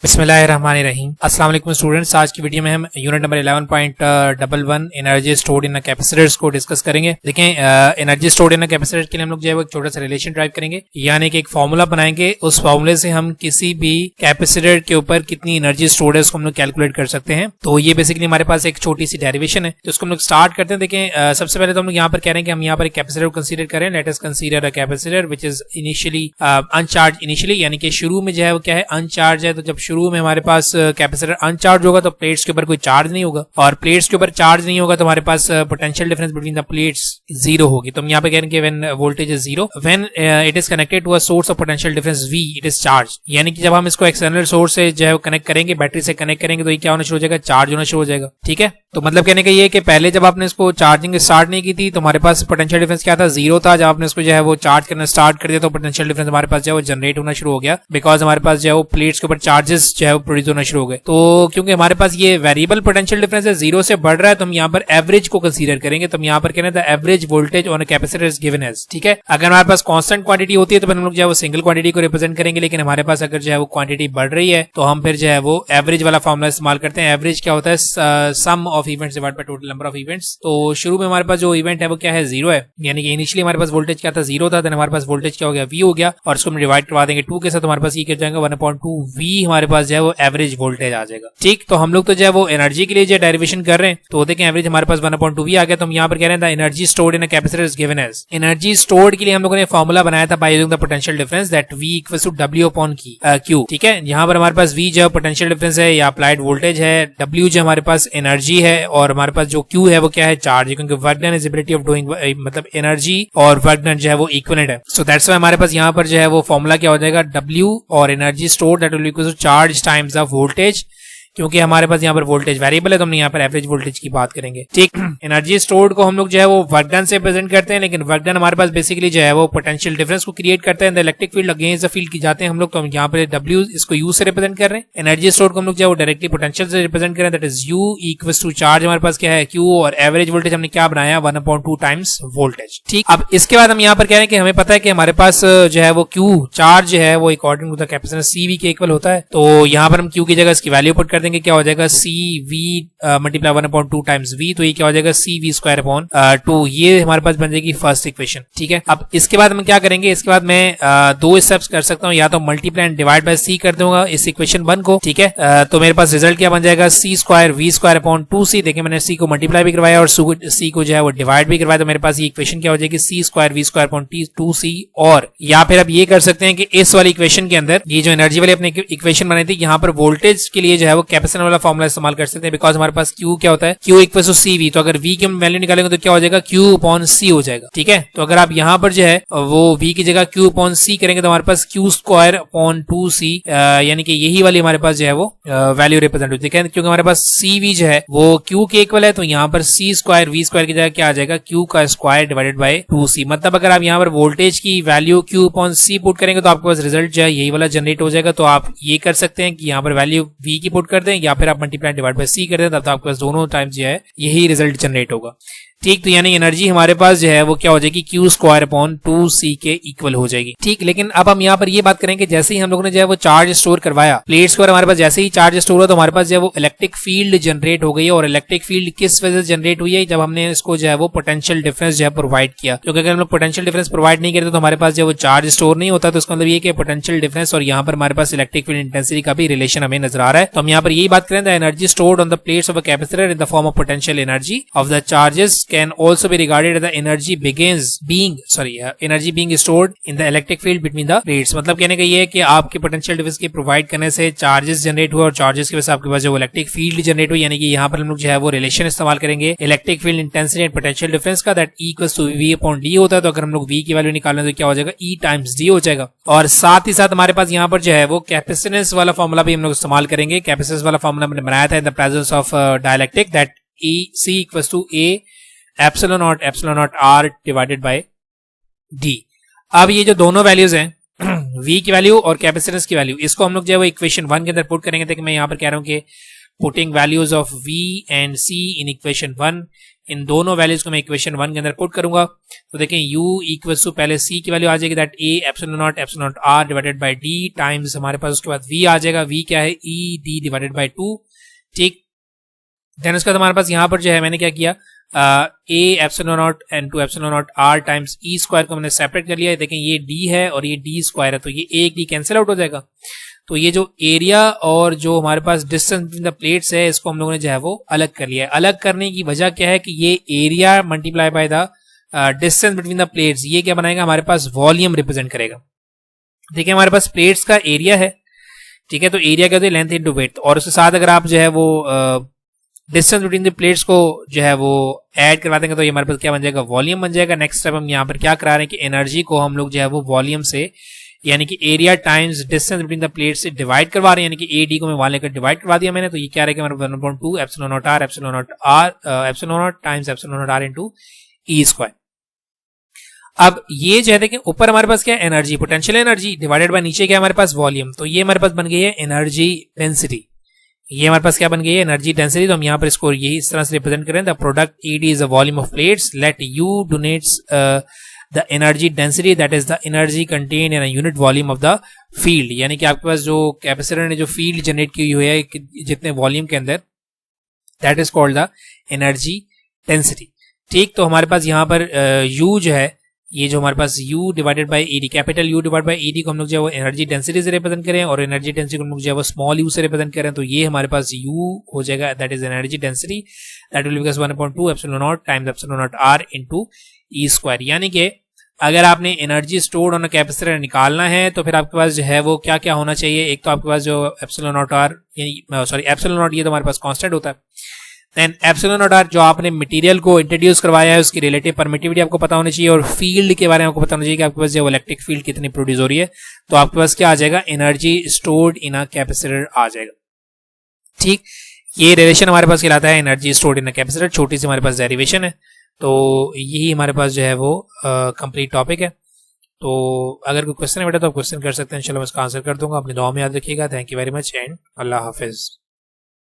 बिस्मिल्लाहिर्रहमानिर्रहीम। अस्सलाम वालेकुम स्टूडेंट्स। आज की वीडियो में हम यूनिट नंबर 11.11 एनर्जी स्टोर्ड इन कैपेसिटर्स को डिस्कस करेंगे। देखें, एनर्जी स्टोर्ड इन कैपेसिटर के लिए हम लोग जो है वो एक छोटा सा रिलेशन ड्राइव करेंगे, यानी कि एक फॉर्मूला बनाएंगे। उस फॉर्मूले से हम किसी भी कैपेसिटर के ऊपर कितनी एनर्जी स्टोर्ड है उसको हम लोग कैलकुलेट कर सकते हैं। तो ये बेसिकली हमारे पास एक छोटी सी डेरिवेशन है, तो उसको हम लोग स्टार्ट करते हैं। देखें, सबसे पहले तो हम लोग यहाँ पर कह रहे हैं कि हम यहाँ पर एक कैपेसिटर को कंसीडर करें। Let us consider a capacitor which is initially अनचार्ज initially, यानी कि शुरू में जो है वो क्या है, अनचार्ज है। तो जब शुरू में हमारे पास कैपेसिटर अनचार्ज होगा तो प्लेट्स के ऊपर कोई चार्ज नहीं होगा, और प्लेट्स के ऊपर चार्ज नहीं होगा तो हमारे पास potential difference between the plates zero होगी। तो हम यहाँ पे कह रहे हैं कि when voltage is zero, when it is connected to a source of potential difference V, it is charge. यानी कि जब हम इसको एक्सटर्नल सोर्स से जो है कनेक्ट करेंगे, बैटरी से कनेक्ट करेंगे, तो ये क्या होना शुरू हो जाएगा, चार्ज होना शुरू हो जाएगा। ठीक है, तो मतलब कहने का ये है कि पहले जब आपने इसको चार्जिंग स्टार्ट नहीं की थी तो हमारे पास पोटेंशियल डिफरेंस क्या था, जीरो था। जब आपने इसको जो है वो चार्ज करना स्टार्ट कर दिया तो पोटेंशियल डिफरेंस हमारे पास जो है वो जनरेट होना शुरू हो गया, बिकॉज हमारे पास जो है वो प्लेट्स के ऊपर चार्जेस जो है वो प्रोड्यूस होना शुरू हो गए। तो क्योंकि हमारे पास ये वेरिएबल पोटेंशियल डिफरेंस है, जीरो से बढ़ रहा है, तो हम यहाँ पर एवरेज को कंसीडर करेंगे। तो हम यहाँ पर कह रहे हैं the average voltage on a capacitor is given as. ठीक है, अगर हमारे पास कांस्टेंट क्वांटिटी होती है तो फिर हम लोग जो है वो सिंगल क्वांटिटी को रिप्रेजेंट करेंगे, लेकिन हमारे पास अगर जो है वो क्वांटिटी बढ़ रही है तो हम फिर जो है वो एवरेज वाला फॉर्मूला इस्तेमाल करते हैं। एवरेज क्या होता है, sum of events divide by total number of events. तो शुरू में हमारे पास जो इवेंट है वो क्या है, जीरो है, यानी कि इनिशियली हमारे पास वोल्टेज क्या था, जीरो था। देन हमारे पास वोल्टेज क्या हो गया, V हो गया, और इसको हम डिवाइड करवा देंगे 2 के साथ, हमारे पास ये क्या जाएगा 1/2 V हमारे पास जो है वो एवरेज वोल्टेज आ जाएगा। ठीक, तो हम लोग तो जो है वो एनर्जी के लिए जो डेरिवेशन कर रहे हैं, तो देखें एवरेज हमारे पास 1/2 V आ गया। तो हम यहाँ पर कह रहे हैं the energy stored in a capacitor is given as. Energy stored के लिए हम लोगों ने फॉर्मूला बनाया था by using the potential difference that V equals to W upon Q। ठीक है, यहाँ पर हमारे पास V जो पोटेंशियल डिफरेंस है या अप्लाइड वोल्टेज है, W जो हमारे पास एनर्जी है, और हमारे पास जो Q है वो क्या है, चार्ज। क्योंकि work done is ability of doing, मतलब एनर्जी और वर्क डन जो है वो इक्विवेलेंट है। सो दैट्स व्हाई हमारे पास यहाँ पर जो है वो फॉर्मूला क्या हो जाएगा, W और energy stored that will equal to charge times the voltage. क्योंकि हमारे पास यहाँ पर वोल्टेज वेरिएबल है तो हम यहाँ पर एवरेज वोल्टेज की बात करेंगे। ठीक, एनर्जी स्टोर्ड को हम लोग जो है वो वर्क डन से प्रेजेंट करते हैं, लेकिन वर्क डन हमारे पास बेसिकली जो है वो पोटेंशियल डिफरेंस को क्रिएट करते हैं। Electric field against the field की जाते हैं हम लोग, तो हम यहाँ पर W इसको U से रिप्रेजेंट कर रहे हैं। एनर्जी स्टोर्ड को हम लोग जो है वो डायरेक्टली पोटेंशियल से रिप्रेजेंट कर रहे हैं, that is U equals to charge हमारे पास क्या है Q, और एवरेज वोल्टेज हमने क्या बनाया 1/2 टाइम्स वोल्टेज। ठीक, अब इसके बाद हम यहाँ पर कह रहे हैं कि हमें पता है कि हमारे पास जो है वो Q चार्ज है वो according to the capacitance CV के इक्वल होता है। तो यहाँ पर हम Q की जगह इसकी वैल्यू पुट कर देंगे, क्या हो जाएगा CV मल्टीप्लाई 1/2 टाइम्स V, तो ये क्या हो जाएगा CV स्क्वायर अपॉन 2। ये हमारे पास बन जाएगी फर्स्ट इक्वेशन। ठीक है, अब इसके बाद हम क्या करेंगे, इसके बाद मैं दो स्टेप्स कर सकता हूँ, या तो multiply and divide by C कर दूंगा इस इक्वेशन 1 को। ठीक है, तो मेरे पास रिजल्ट क्या बन जाएगा, C square V square upon 2C। देखिए मैंने C को मल्टीप्लाई भी करवाया और C को जो है वो डिवाइड भी करवाया, तो मेरे पास ये इक्वेशन क्या हो जाएगी, C square V square upon 2C। और या फिर आप ये कर सकते हैं कि इस वाली इक्वेशन के अंदर ये जो एनर्जी वाली अपने इक्वेशन बनाई थी, यहाँ पर वोल्टेज के लिए जो है वो कैपेसिटर वाला फॉर्मूला इस्तेमाल कर सकते हैं, बिकॉज हमारे पास Q क्या होता है, Q इक्वल टू CV। तो अगर V की हम वैल्यू निकालेंगे तो क्या हो जाएगा, Q अपॉन C हो जाएगा। ठीक है, तो अगर आप यहाँ पर जो है वो V की जगह Q अपॉन C करेंगे तो हमारे पास Q स्क्वायर अपॉन 2C, यानी कि यही वाली हमारे पास जो है वो वैल्यू रिप्रेजेंट होती है, क्योंकि हमारे पास CV जो है वो Q के इक्वल है। तो यहाँ पर C स्क्वायर V स्क्वायर की जगह क्या आ जाएगा, Q का स्क्वायर डिवाइडेड बाय 2C। मतलब अगर आप यहाँ पर वोल्टेज की value Q upon C put करेंगे तो आपके पास रिजल्ट जो है यही वाला जनरेट हो जाएगा। तो आप ये कर सकते हैं कि यहाँ पर वैल्यू V की पुट कर दें, या फिर आप मल्टीप्लाई डिवाइड बाय C कर दें, तब आपके पास दोनों टाइम्स जो है यही रिजल्ट जनरेट होगा। ठीक, तो यानी एनर्जी हमारे पास जो है वो क्या हो जाएगी, Q स्क्वायर अपॉन 2C के इक्वल हो जाएगी। ठीक, लेकिन अब हम यहाँ पर ये बात करेंगे, जैसे ही हम लोगों ने जो है वो चार्ज स्टोर करवाया प्लेट्स के ऊपर, हमारे पास जैसे ही चार्ज स्टोर हुआ तो हमारे पास जो है वो इलेक्ट्रिक फील्ड जनरेट हो गई है। और इलेक्ट्रिक फील्ड किस वजह से जनरेट हुई है, जब हमने इसको जो है वो पोटेंशियल डिफरेंस जो है प्रोवाइड किया। क्योंकि अगर हम लोग पोटेंशियल डिफरेंस प्रोवाइड नहीं करते तो हमारे पास जो वो चार्ज स्टोर नहीं होता। तो इसका मतलब ये कि पोटेंशियल डिफरेंस और यहाँ पर हमारे पास इलेक्ट्रिक फील्ड इंटेंसिटी का भी रिलेशन हमें नजर आ रहा है। तो हम यहाँ पर यही बात करें, the energy stored on the plates of a capacitor in the form of potential energy of the charges can also be regarded the energy being stored in the electric field between the plates। मतलब कहने का ये है कि आपके potential difference के provide करने से चार्जेस जनरेट हुए, और चार्जेस की वजह से आपके पास जो इलेक्ट्रिक फील्ड जनरेट हुई, यानी कि यहाँ पर हम लोग जो है वो रिलेशन इस्तेमाल करेंगे electric field intensity and potential difference का, that E equals to V upon D होता है। तो अगर हम लोग V की वैल्यू निकालें तो क्या हो जाएगा, E टाइम्स D हो जाएगा। और साथ ही साथ हमारे पास यहाँ पर जो है वो कैपेसिटेंस वाला फॉर्मूला भी हम लोग इस्तेमाल करेंगे। कैपेसिटेंस वाला फॉर्मूला हमने बनाया था in the presence of dielectric, that C equals to A epsilon naught R divided by D। अब ये जो दोनों वैल्यूज हैं V की वैल्यू और कैपेसिटेंस की वैल्यू, इसको हम लोग जो है वो इक्वेशन 1 के अंदर पुट करेंगे। तो मैं यहाँ पर कह रहा हूँ कि putting values of V and C in equation 1, इन दोनों वैल्यूज को मैं इक्वेशन 1 के अंदर पुट करूंगा तो देखें u इक्वल्स टू पहले c की वैल्यू आ जाएगी that a epsilon naught r divided by d times हमारे पास उसके बाद v आ जाएगा, v क्या है e d डिवाइडेड बाय 2। ठीक, देन उसके बाद हमारे पास यहाँ पर जो है मैंने क्या किया a epsilon not into epsilon naught r times e square को मैंने सेपरेट कर लिया है। देखें ये d है और ये d स्क्वायर है तो ये एक d कैंसिल आउट हो जाएगा। तो ये जो एरिया और जो हमारे पास डिस्टेंस बिटवीन द प्लेट्स है इसको हम लोगों ने जो है वो अलग कर लिया है। अलग करने की वजह क्या है कि ये area multiply by the distance between the plates ये क्या बनाएगा, हमारे पास वॉल्यूम रिप्रेजेंट करेगा। देखिए हमारे पास प्लेट्स का एरिया है, ठीक है, तो एरिया क्या होता है लेंथ इनटू वेट, और उसके साथ अगर आप जो है वो डिस्टेंस बिटवीन द प्लेट्स को जो है वो ऐड करवा देंगे तो ये हमारे पास क्या बन जाएगा, वॉल्यूम बन जाएगा। नेक्स्ट स्टेप हम यहाँ पर क्या करा रहे हैं कि एनर्जी को हम लोग जो है वो वॉल्यूम से यानी कि area times distance between the plate से डिवाइड करवा रहे हैं, यानी कि AD को मैं वहां लेकर डिवाइड करवा दिया मैंने। तो ये क्या रहेगा हमारा 1/2 epsilon naught r epsilon not times epsilon naught r into e square. अब ये जो है देखें ऊपर हमारे पास क्या है energy, potential energy divided by नीचे क्या हमारे पास वॉल्यूम, तो ये हमारे पास बन गई है एनर्जी डेंसिटी। ये हमारे पास क्या बन गई है एनर्जी डेंसिटी। तो हम यहाँ पर इसको यही इस तरह से रिप्रेजेंट करें, the product ED is a volume of plates, let U donates the energy density that is the energy contained in a unit volume of the field, यानी कि आपके पास जो कैपेसिटर ने जो फील्ड जनरेट की हुई है जितने वॉल्यूम के अंदर, that is called the energy density। ठीक, तो हमारे पास यहाँ पर U जो है ये जो हमारे पास U divided by ED, capital U divide by ED को हम लोग जो है वो एनर्जी डेंसिटी से रिप्रेजेंट करें और एनर्जी डेंसिटी को हम लोग जो है वो स्मॉल u से रिप्रेजेंट करें, तो ये हमारे पास U हो जाएगा that is energy density, that will become 1/2 epsilon not times epsilon naught r into e square. यानी कि अगर आपने energy stored on a capacitor निकालना है तो फिर आपके पास जो है वो क्या क्या होना चाहिए, एक तो आपके पास जो epsilon naught r sorry epsilon not ये तो हमारे पास कांस्टेंट होता है, देन एप्सिलॉन नॉट r जो आपने मटेरियल को इंट्रोड्यूस करवाया है उसकी रिलेटिव परमिटिविटी आपको पता होनी चाहिए, और फील्ड के बारे में आपको पता होना चाहिए कि आपके पास जो इलेक्ट्रिक फील्ड कितनी प्रोड्यूस हो रही है, तो आपके पास क्या आ जाएगा energy stored in a capacitor आ जाएगा। ठीक, ये रिलेशन हमारे पास कहलाता है energy stored in a capacitor, छोटी सी हमारे पास डेरिवेशन है। तो यही हमारे पास जो है वो कंप्लीट टॉपिक है। तो अगर कोई क्वेश्चन है बेटा तो आप क्वेश्चन कर सकते हैं, चलो मैं इसका आंसर कर दूंगा। अपनी दुआ में याद रखिएगा। Thank you very much and Allah Hafiz.